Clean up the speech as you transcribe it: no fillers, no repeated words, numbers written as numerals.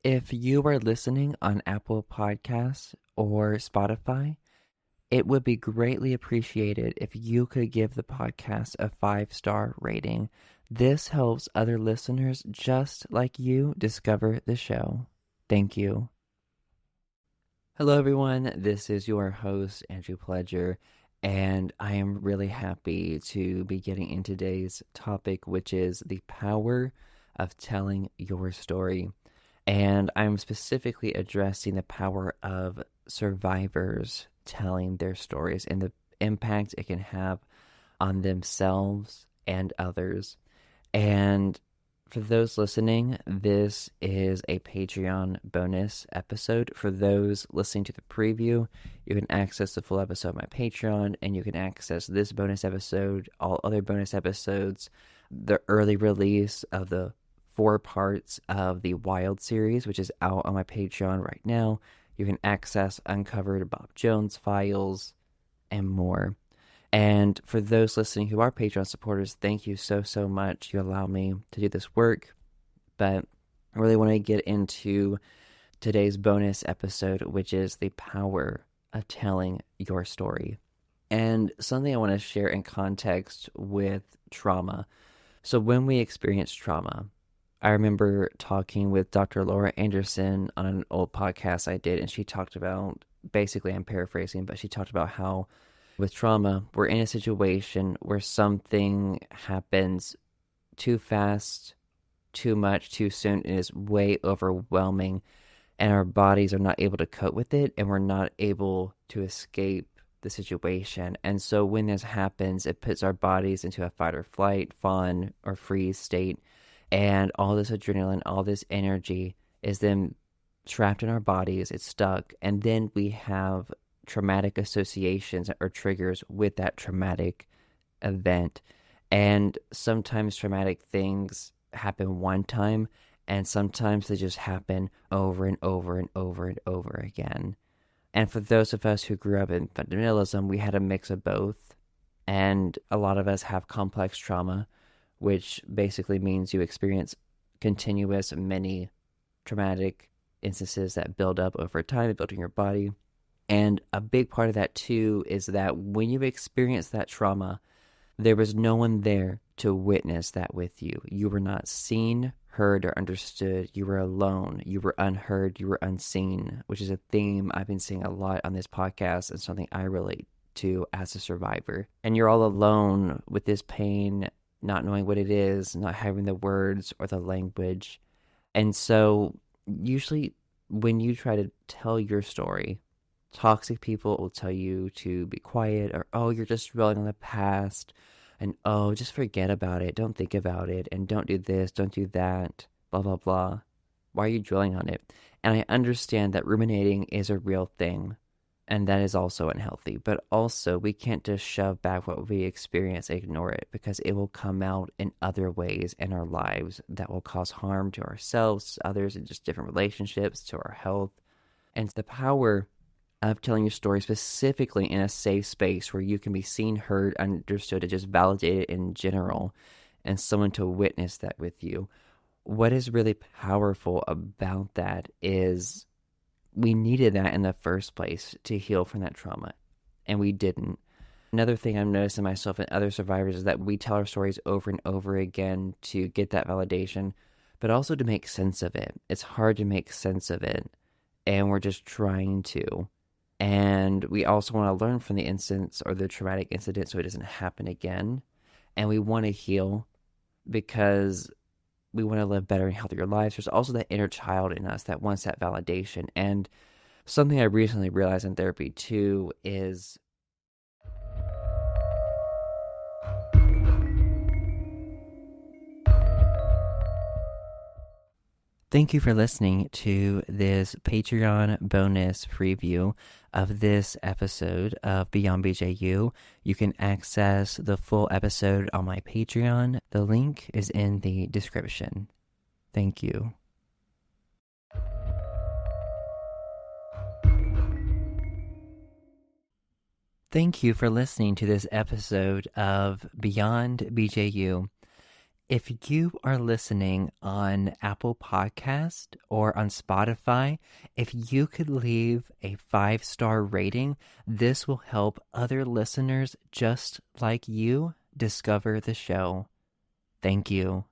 If you are listening on Apple Podcasts or Spotify, it would be greatly appreciated if you could give the podcast a 5-star rating. This helps other listeners just like you discover the show. Thank you. Hello, everyone. This is your host, Andrew Pledger, and I am really happy to be getting into today's topic, which is the power of telling your story. And I'm specifically addressing the power of survivors telling their stories and the impact it can have on themselves and others. And for those listening, this is a Patreon bonus episode. For those listening to the preview, you can access the full episode on my Patreon, and you can access this bonus episode, all other bonus episodes, the early release of the 4 parts of the Wild series, which is out on my Patreon right now. You can access uncovered Bob Jones files and more. And for those listening who are Patreon supporters, thank you so much. You allow me to do this work. But I really want to get into today's bonus episode, which is the power of telling your story. And something I want to share in context with trauma. So when we experience trauma, I remember talking with Dr. Laura Anderson on an old podcast I did, and she talked about, basically I'm paraphrasing, but she talked about how with trauma, we're in a situation where something happens too fast, too much, too soon, and is way overwhelming, and our bodies are not able to cope with it, and we're not able to escape the situation. And so when this happens, it puts our bodies into a fight or flight, fawn, or freeze state. And all this adrenaline, all this energy is then trapped in our bodies. It's stuck. And then we have traumatic associations or triggers with that traumatic event. And sometimes traumatic things happen one time, and sometimes they just happen over and over and over and over again. And for those of us who grew up in fundamentalism, we had a mix of both. And a lot of us have complex trauma, which basically means you experience continuous, many traumatic instances that build up over time, build in your body. And a big part of that, too, is that when you've experienced that trauma, there was no one there to witness that with you. You were not seen, heard, or understood. You were alone. You were unheard. You were unseen, which is a theme I've been seeing a lot on this podcast and something I relate to as a survivor. And you're all alone with this pain, not knowing what it is, not having the words or the language. And so usually when you try to tell your story, toxic people will tell you to be quiet, or, oh, you're just dwelling on the past, and, oh, just forget about it, don't think about it, and don't do this, don't do that, blah, blah, blah. Why are you dwelling on it? And I understand that ruminating is a real thing, and that is also unhealthy. But also, we can't just shove back what we experience and ignore it, because it will come out in other ways in our lives that will cause harm to ourselves, to others, and just different relationships, to our health. And the power of telling your story specifically in a safe space where you can be seen, heard, understood, and just validated in general, and someone to witness that with you. What is really powerful about that is we needed that in the first place to heal from that trauma, and we didn't. Another thing I'm noticing myself and other survivors is that we tell our stories over and over again to get that validation, but also to make sense of it. It's hard to make sense of it, and we're just trying to. And we also want to learn from the instance or the traumatic incident so it doesn't happen again. And we want to heal because we want to live better and healthier lives. There's also that inner child in us that wants that validation. And something I recently realized in therapy too is thank you for listening to this Patreon bonus preview of this episode of Beyond BJU. You can access the full episode on my Patreon. The link is in the description. Thank you. Thank you for listening to this episode of Beyond BJU. If you are listening on Apple Podcast or on Spotify, if you could leave a 5-star rating, this will help other listeners just like you discover the show. Thank you.